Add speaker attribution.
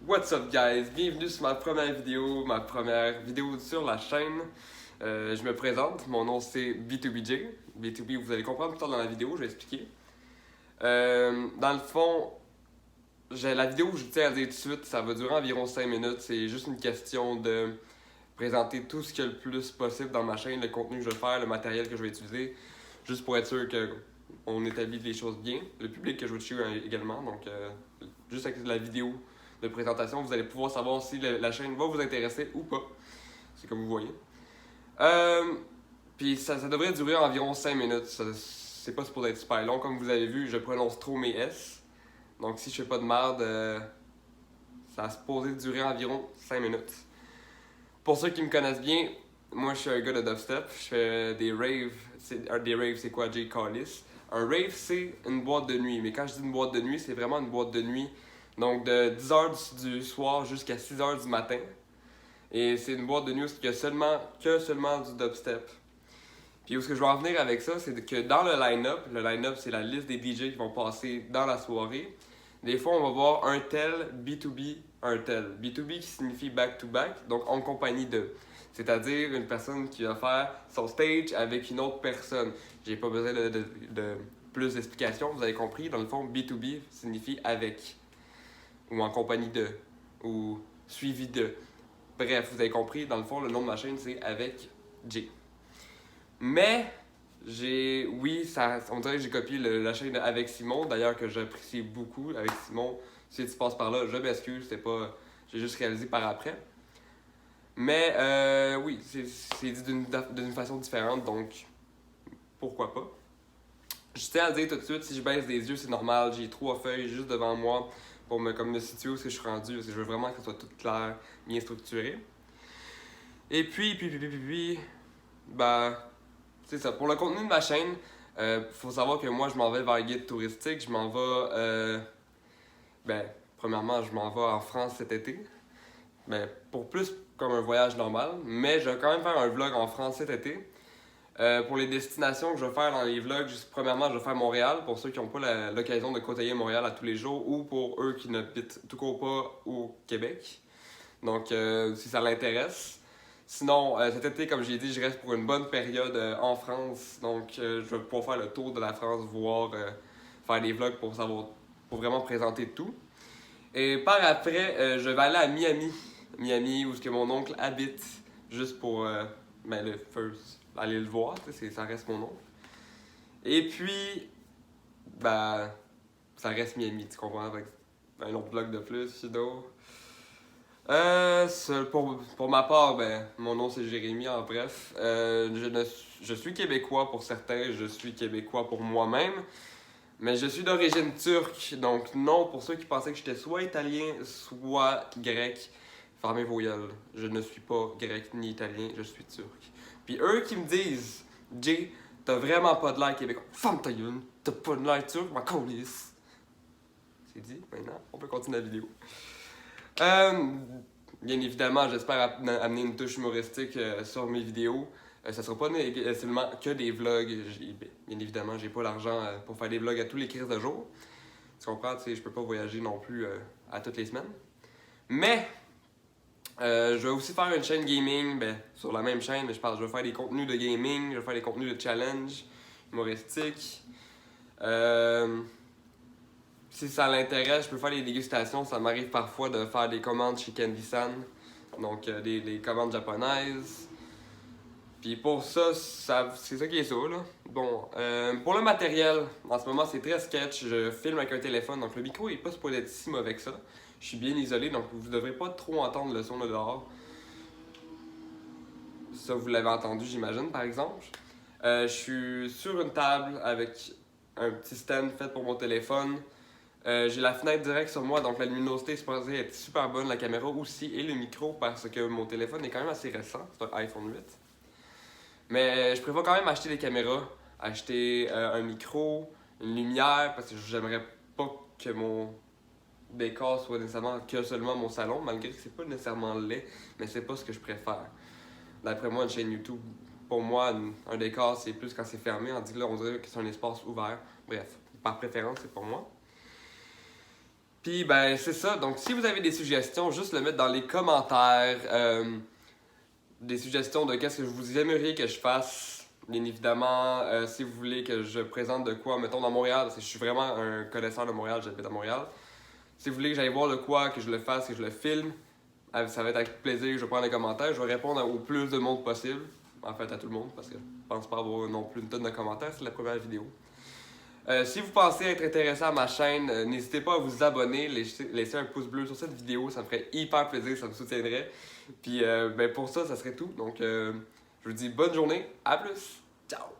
Speaker 1: What's up guys, bienvenue sur ma première vidéo sur la chaîne. Je me présente, mon nom c'est B2BJ. B2B, vous allez comprendre plus tard dans la vidéo, je vais expliquer. Dans le fond, la vidéo, je tiens à dire tout de suite, ça va durer environ 5 minutes. C'est juste une question de présenter tout ce qu'il y a le plus possible dans ma chaîne, le contenu que je vais faire, le matériel que je vais utiliser, juste pour être sûr qu'on établit les choses bien. Le public que je vais toucher également, donc juste avec la vidéo de présentation, vous allez pouvoir savoir si la chaîne va vous intéresser ou pas. C'est comme vous voyez. Puis ça devrait durer environ 5 minutes. C'est pas supposé être super long. Comme vous avez vu, je prononce trop mes S. Donc si je fais pas de merde, ça a supposé durer environ 5 minutes. Pour ceux qui me connaissent bien, moi je suis un gars de dubstep. Je fais des raves. Des raves, c'est quoi, Jay Callis? Un rave, c'est une boîte de nuit. Mais quand je dis une boîte de nuit, c'est vraiment une boîte de nuit. Donc de 10h du soir jusqu'à 6h du matin. Et c'est une boîte de nuit où il y a seulement du dubstep. Puis où ce que je veux en venir avec ça, c'est que dans le line-up c'est la liste des DJ qui vont passer dans la soirée. Des fois, on va voir un tel, B2B, un tel. B2B qui signifie back-to-back, donc en compagnie de. C'est-à-dire une personne qui va faire son stage avec une autre personne. J'ai pas besoin de plus d'explications, vous avez compris. Dans le fond, B2B signifie avec. Ou en compagnie de. Ou suivi de. Bref, vous avez compris, dans le fond, le nom de ma chaîne, c'est avec J. Mais, on dirait que j'ai copié la chaîne avec Simon, d'ailleurs que j'apprécie beaucoup avec Simon. Si tu passes par là, je m'excuse, j'ai juste réalisé par après. Mais, oui, c'est dit d'une façon différente, donc pourquoi pas. Je tiens à dire tout de suite, si je baisse les yeux, c'est normal, j'ai 3 feuilles juste devant moi pour me situer où je suis rendu, parce que je veux vraiment que ça soit tout clair, bien structuré. Et puis, bah, c'est ça. Pour le contenu de ma chaîne, faut savoir que moi, je m'en vais vers un guide touristique. Je m'en vais, premièrement, je m'en vais en France cet été. Pour plus comme un voyage normal. Mais je vais quand même faire un vlog en France cet été. Pour les destinations que je vais faire dans les vlogs, premièrement, je vais faire Montréal pour ceux qui n'ont pas l'occasion de côtoyer Montréal à tous les jours ou pour eux qui n'habitent tout court pas au Québec. Donc, si ça l'intéresse. Sinon, cet été, comme j'ai dit, je reste pour une bonne période en France. Donc, je vais pouvoir faire le tour de la France, faire des vlogs pour vraiment présenter tout. Et par après, je vais aller à Miami. Miami, où mon oncle habite, juste pour aller le voir, ça reste mon oncle. Et puis, ça reste Miami, tu comprends, avec un autre vlog de plus, pour ma part, mon nom c'est Jérémy, en bref. Je suis québécois pour certains, je suis québécois pour moi-même, mais je suis d'origine turque, donc non, pour ceux qui pensaient que j'étais soit italien, soit grec, fermez vos gueules. Je ne suis pas grec ni italien, je suis turc. Puis eux qui me disent, Jay, t'as vraiment pas de l'air québécois. Ferme ta gueule, t'as pas de l'air turc, ma colisse. C'est dit, maintenant, on peut continuer la vidéo. Bien évidemment, j'espère amener une touche humoristique sur mes vidéos. Ça sera pas seulement que des vlogs. Bien évidemment, j'ai pas l'argent pour faire des vlogs à tous les crises de jour. Tu comprends? Je peux pas voyager non plus à toutes les semaines. Mais, je vais aussi faire une chaîne gaming, sur la même chaîne, mais je vais faire des contenus de gaming, je vais faire des contenus de challenge humoristiques. Si ça l'intéresse, je peux faire des dégustations. Ça m'arrive parfois de faire des commandes chez Candy-san. Donc, des commandes japonaises. Puis pour ça, c'est ça qui est ça, là. Bon, pour le matériel, en ce moment, c'est très sketch. Je filme avec un téléphone, donc le micro n'est pas supposé être si mauvais que ça. Je suis bien isolé, donc vous ne devrez pas trop entendre le son de dehors. Ça, vous l'avez entendu, j'imagine, par exemple. Je suis sur une table avec un petit stand fait pour mon téléphone. J'ai la fenêtre directe sur moi, donc la luminosité est supposée être super bonne, la caméra aussi, et le micro, parce que mon téléphone est quand même assez récent, c'est un iPhone 8. Mais je préfère quand même acheter des caméras, acheter un micro, une lumière, parce que j'aimerais pas que mon décor soit nécessairement que seulement mon salon, malgré que c'est pas nécessairement laid, mais c'est pas ce que je préfère. D'après moi, une chaîne YouTube, pour moi, un décor, c'est plus quand c'est fermé, on dirait que c'est un espace ouvert. Bref, par préférence, c'est pour moi. Puis ben c'est ça, donc si vous avez des suggestions, juste le mettre dans les commentaires, des suggestions de qu'est-ce que vous aimeriez que je fasse, bien évidemment, si vous voulez que je présente de quoi, mettons dans Montréal, parce que je suis vraiment un connaisseur de Montréal, j'habite à Montréal. Si vous voulez que j'aille voir de quoi, que je le fasse, que je le filme, ça va être avec plaisir, je vais prendre les commentaires, je vais répondre au plus de monde possible, en fait à tout le monde, parce que je pense pas avoir non plus une tonne de commentaires, c'est la première vidéo. Si vous pensez être intéressé à ma chaîne, n'hésitez pas à vous abonner, laisser un pouce bleu sur cette vidéo, ça me ferait hyper plaisir, ça me soutiendrait. Puis ben pour ça, ça serait tout. Donc je vous dis bonne journée, à plus, ciao!